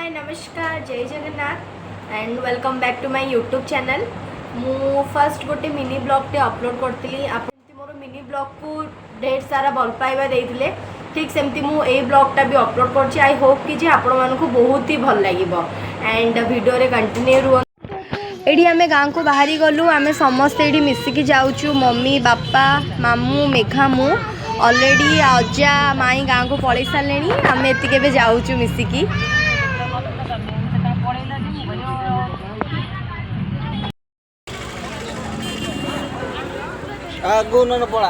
हाय नमस्कार जय Jagannath and welcome back to my YouTube channel. मु फर्स्ट गोटे मिनी ब्लॉग टे अपलोड करती आप मोर मिनी ब्लॉग को ढेर सारा भल पाइबा देइथिले ठीक सेमती मु ए ब्लॉगटा भी अपलोड करछि। आई होप कि जे आपण मानकु बहुत ही भल लागिबो एंड वीडियो रे कंटिन्यू रुह। एठी आमे गाँ को बाहरी गलु आमे समस्त एठी मिसिकी जाउछु मम्मी बापा मामू मेघा मु ऑलरेडी अजा माई गाँ को पलि सारे आम एति जाऊँ मिसिकी। आगो न पड़ा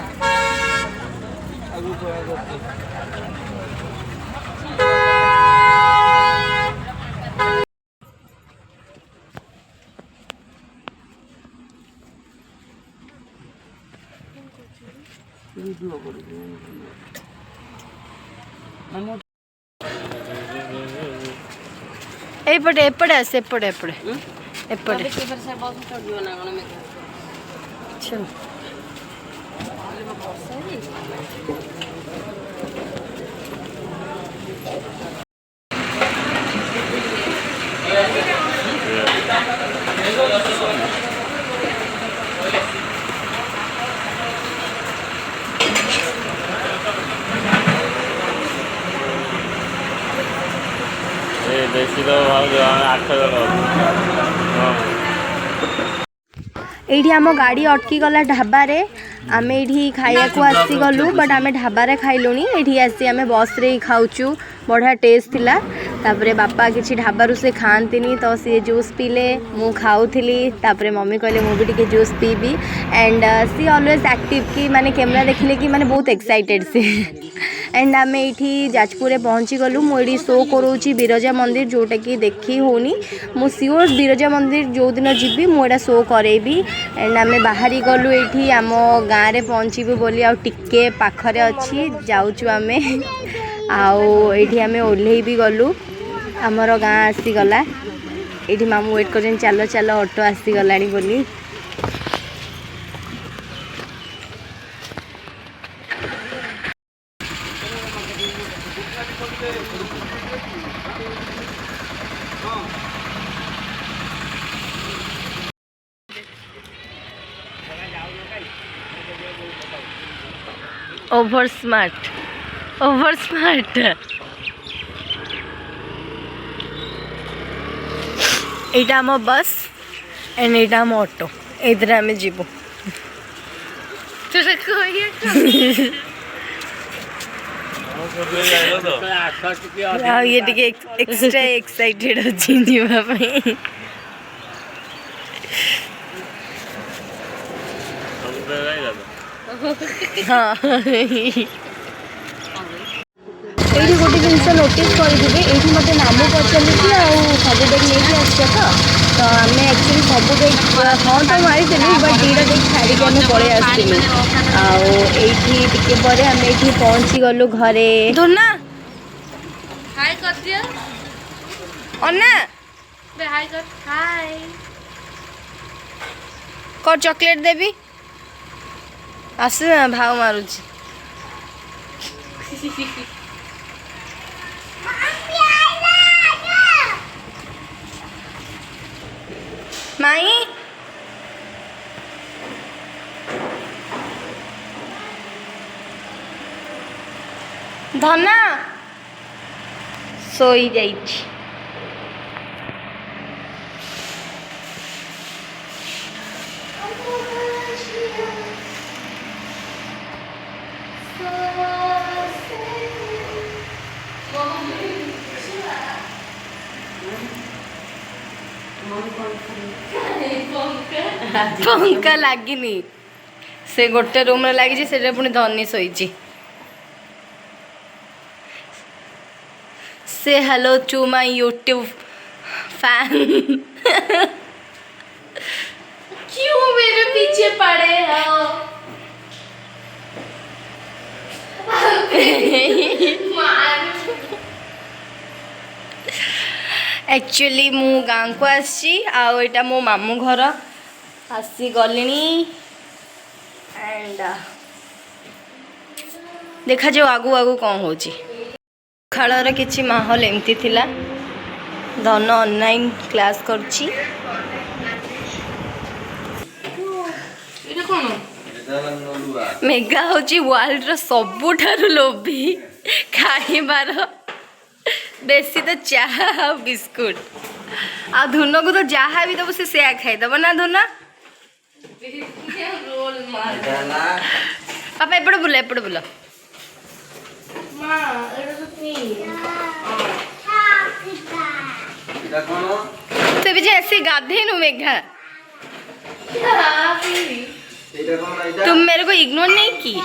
एपटे एपटे आसे एपटे एपटे एपटे चल देसी तो 8 एठी आम गाड़ी अटकी गला ढाबारे आम एठी खाइया को आसी गलु बट आम ढाबारे खाइलुनी एठी आसी आम बस रे खाऊचु बढ़िया टेस्ट थिला। तापरे बापा किछि ढाबारु से खाआंतीनी तो सी जूस पीले मु खाऊथिली तापरे मम्मी कहले मु भी टिके जूस पीबी एंड सी ऑलवेज एक्टिव कि माने कैमरा देखले कि माने बहुत एक्साइटेड से एंड आम ये जाजपुर पहुँची गलु मुझे शो करोची बिरजा मंदिर जोटा कि देखी होनी मु सियोर बिरजा मंदिर जो दिन जीवी मुझे शो करेबी एंड आम बाहरी गलु ये आम गाँव में पहुँचबू बोली आ टिके पाखरे अच्छी जाऊँ आम आठी आम ओह्ल भी गलु आमर गाँ आसीगला ये मामू वेट कर चलो चलो ऑटो आसीगला बोली। ओवर स्मार्ट एटा आम बस एंड एटा आम ऑटो एथरे आम जीवु ये टिके एक्स्ट्रा एक्साइटेड अच्छी जीवा पई। हाँ ये गोटे जिनस नोटिस करेंगे ये मत नाम पचारि सब बैग नहीं तो आम एक्चुअली सब बैग हाँ तो मारी बट दीटा बैग छाड़ी आम पलि आसती टिके पर आम ये पहुँची गलु घरे धुना कर चॉकलेट देवी आस भाव मारुची माई धना सोई जाइछि पंखा लगिनी से गोटे रूम लगी से पुणी धनी शोची से hello to my YouTube fan क्यों मेरे पीछे पड़े हो एक्चुअली मु गाँ को आसी आटा मो मामू घर आसी गलिनी एंड देखा जाओ आगु आगु कौन हो खालर किसी माहौल एमती थिला धन ऑनलाइन क्लास करची मेगा होची वर्ल्ड रो सबुठारु लोभी खाइबार बेसी तो चाह आ बिस्कुट आ धुन को तो जहाँ भी दब से सेया खाईदब ना धुन पापा एपटे बुला एपटे बुला तू भी ऐसे गाधे नु मेघा तुम मेरे को इग्नोर नहीं की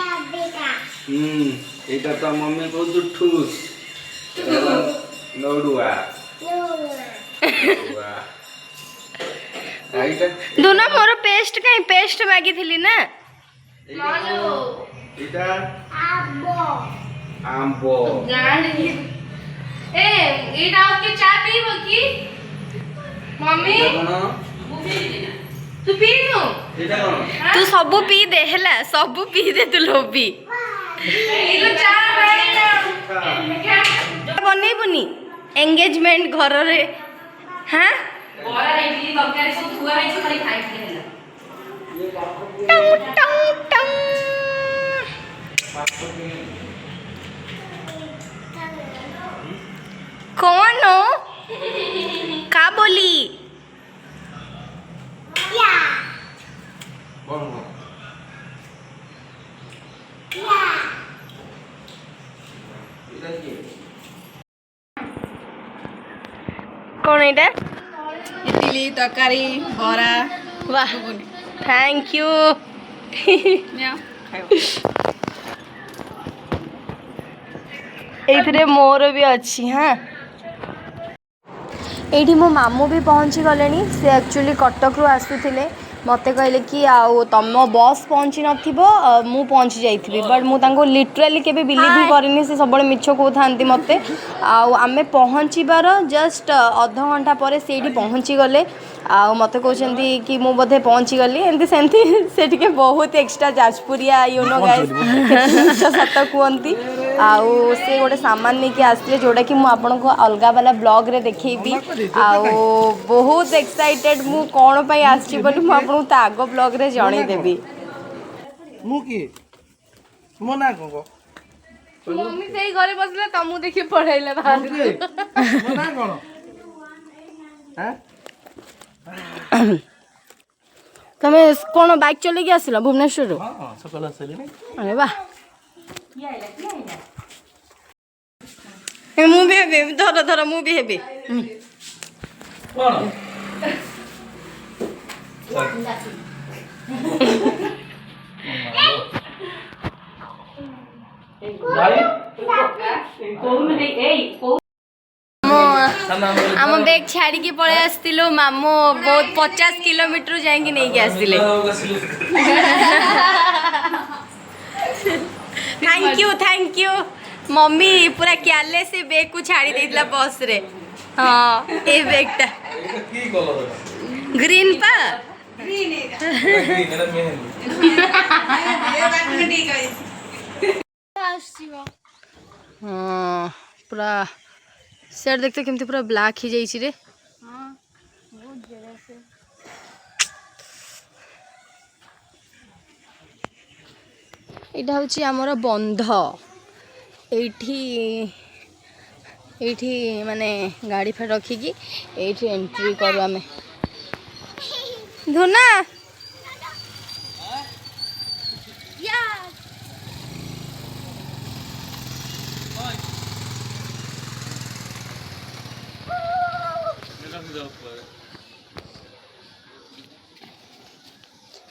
এটা তো मम्मी को दुठूस नोडुआ आइटा दोनों मोर पेस्ट कहीं पेस्ट मागी थी ना এটা आंबो ए एटा के चा पीबो की मम्मी तू पी नु এটা কোন तू सब पी दे हैला सब पी दे तू लोभी एलो चा बनै बनी एंगेजमेंट घर रे हां बड़ा इडली तरकारी सब थुआ है खाली खाई के हैला टंग टंग टंग कौन हो का बोली कौन एटा इडली तरकारी बरा वाह थैंक यू एथिरे मोर भी अच्छी हाँ एठी मो मामू भी पहुँची गले से एक्चुअली कटक रु आसुथिले मते कहले कि आओ तुम बस पहुँची नथिबो मु पहुँची जाइथिबि बट मु तांको लिटराली केबे बिलीव भी करनी से सब मिछ कहथांती मते आउ आमे पहुँचीबार जस्ट अध घंटा परे सेठी पहुँची गले आउ मते कहछंती कि मु बोधे पहुँची गली एंती सेंती से टिके बहुत एक्स्ट्रा जाजपुरिया यू नो गाइस सत कहती आउ से गोटे सामान लेके आसले जोटा कि मु आपन को अलगा वाला ब्लॉग रे देखैबी आउ बहुत एक्साइटेड मु कोन पई आछि बोली मु आपन ता आगो ब्लॉग रे जणै देबी मु की मो ना को मम्मी सेही घरे बसले तमु देखि पढाइले बाहर मो ना कोन हैं तमे कोन बाइक चले के आसिला भुवनेश्वर हां सकाळ आसले अरे वाह मु भी हेबे धर धर मु भी हेबे कोन आम बैग छाड़ी की पळे आस्तिलो मामो बहुत 50 किलोमीटर जाएंगे नहीं के आस्तिले थैंक यू मम्मी पूरा केयरलेस से बैग को छाड़ी देइतला बस रे हां ए बैगटा की कलर ग्रीन पा ग्रीन एरा मेहंदी हां पूरा सेट देखते केमती पूरा ब्लैक ही जाइछि रे हां बहुत जगह से एटा होछि हमर बंध एठी माने गाड़ी फेर रखी की एठी एंट्री करू आमे धुना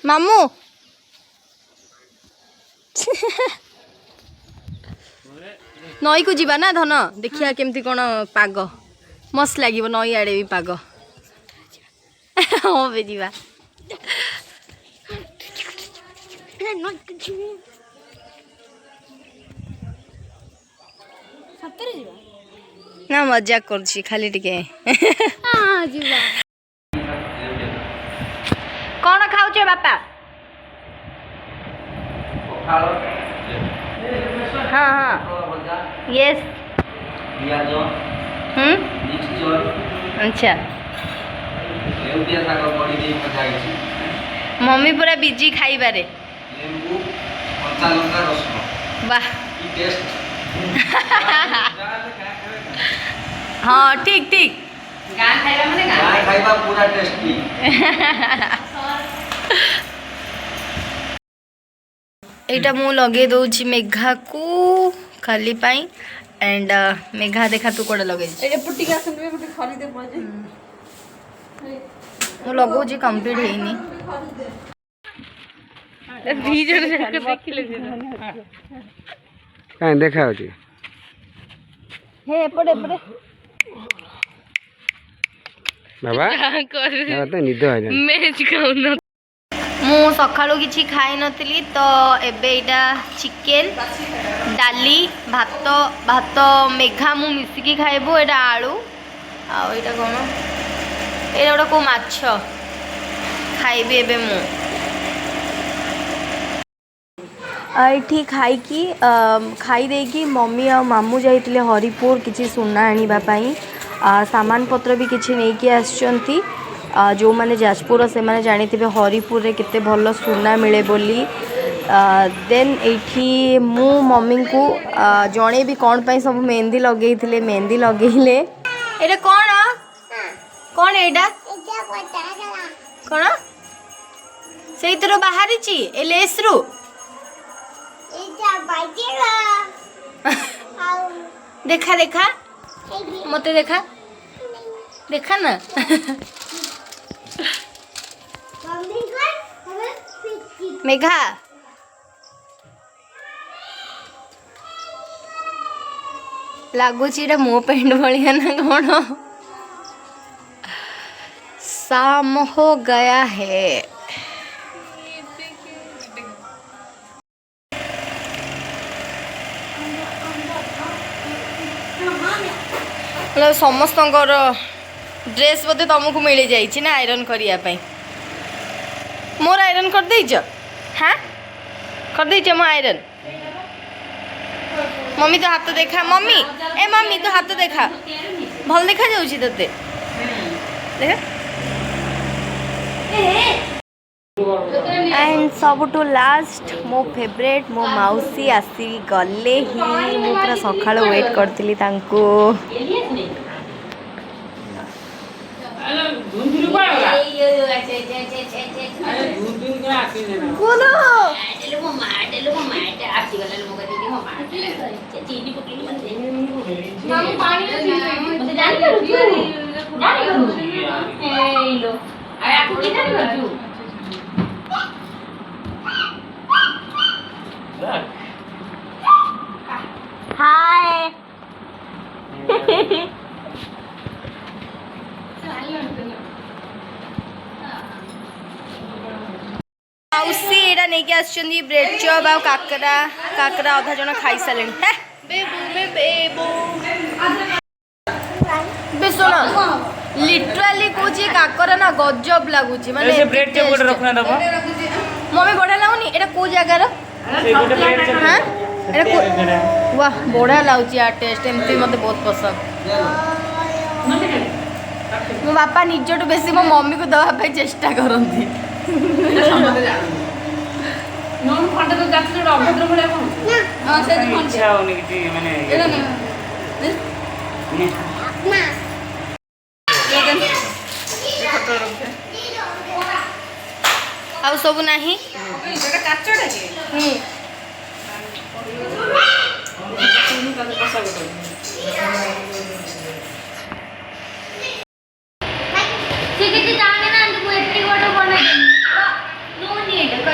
मामू नई को जीवा ना धन देखिया केमती कोन पाग मस्त लागिवो नई आड़े भी पाग हां बे जीवा ना मजाक करछि खाली टिके हां जीवा कौन खाऊ छे बापा हाँ हाँ यस अच्छा लेउटिया शाग बड़ी देई मजा आइछि मम्मी पूरा बिजी खाइबारे लेंबू कच्चा लंका रसुन वाह की टेस्ट हाँ ठीक ठीक ଗାଁ ଖାଇବା ମାନେ ଗାଁ गाय खाइबा पूरा टेस्टी एटा मु लगे दउछि मेघा को खाली पाई एंड मेघा देखा तू कोडे लगे ଏପଟିକି ଆସନ୍ତୁ ଗୋଟେ ଖରିଦେ ପଡେ मु लगौछि कंप्लीट हेइनी काहे देखा होती हे एपड़े एपड़े बाबा तो निद है मु सकाळु किछि खाइ नथिली तो एबे इटा चिकेन डाली भात भात मेघा मु मिसिकी खाइबो एटा आलू आ एटा कोन एटा ओटा को माछ खाइबे एबे मु एठी खाइकी खाई देकी मम्मी आ मामू जाइतिले हरिपुर किछि सुना आनिबा पई सामान पत्र भी किछि नेकी आछंती जो माने जाजपुर से माने जानिथिबे हरिपुर रे केते भलो सुना मिले बोली देन एठी मु मम्मी को जणे भी कोन पई सब मेहंदी लगेइथिले मेहंदी लगेइले एटा कोन कोन एटा कोन सेई तरो बाहरी ची ए लेस रु देखा देखा मते देखा देखा ना मेघा लगुच मो पेंट भाया ना कौन शाम हो गया है मतलब समस्त ड्रेस बोधे तुमको मिल जाइए ना आयरन करने मोर आयरन कर देइछ हाँ कर देइछ मो आयरन मम्मी तो हाथ देखा मम्मी ए मम्मी तो हाथ देखा भल देखा जाउछि तते देखा एंड सबुठू लास्ट मो फेवरेट मो मौसी आसी गले ही मु पूरा सकाळ वेट करथिली तांको हाय मौसी एटा नहीं कि आछंदी ब्रेड चॉप आ काकरा काकरा आधा जण खाई सालेनी हे बे सुनो लिटरली कोची काकरा ना गजब लागुची माने से ब्रेड चॉप कोड रखना दबो मम्मी बड़ा लागुनी एटा को जगह रो से गोटे ब्रेड चॉप हां एटा को वाह बड़ा लाउची आ टेस्ट एमती मते बहुत पसंद मो बापा निजटू बेसी मो मम्मी को दवा पाई चेष्टा करंती नोन खंड तो जाते तो अभद्र भले कोन हां से कोन इच्छा होने की माने एरा ना ना आउ सब नाही एटा काचटा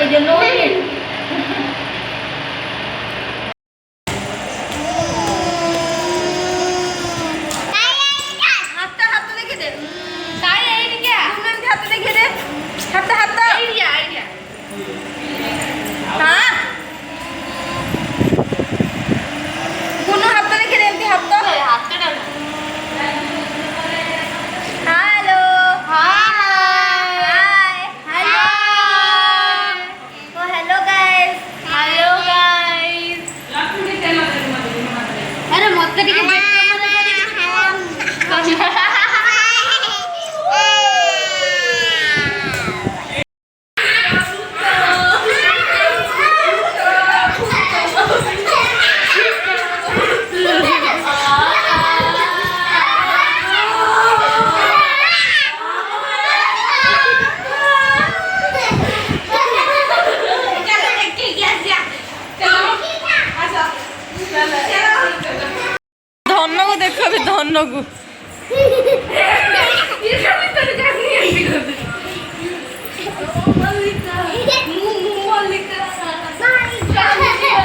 के नो नीड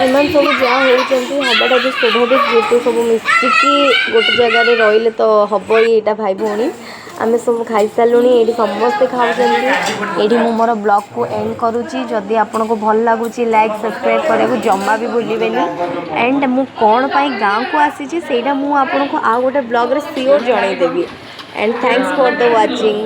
एम सब जहाँ होती हबाटा भी स्वाभाविक जेहतु सब मिसिकी गोटे जगार रही तो हम यहाँ भाई भौणी आम सब खाई सारूँ ये समस्ते खाऊँ ये मोर ब्लॉग को एंड करुँची जदि आपन को भल लगुच लाइक सब्सक्राइब करने जमा भी भूलें एंड मु कौन पाई गाँव को आसी सेटा मु आपन को आ गोटे ब्लॉग रे सियोर जनईदेवी and thanks for the watching.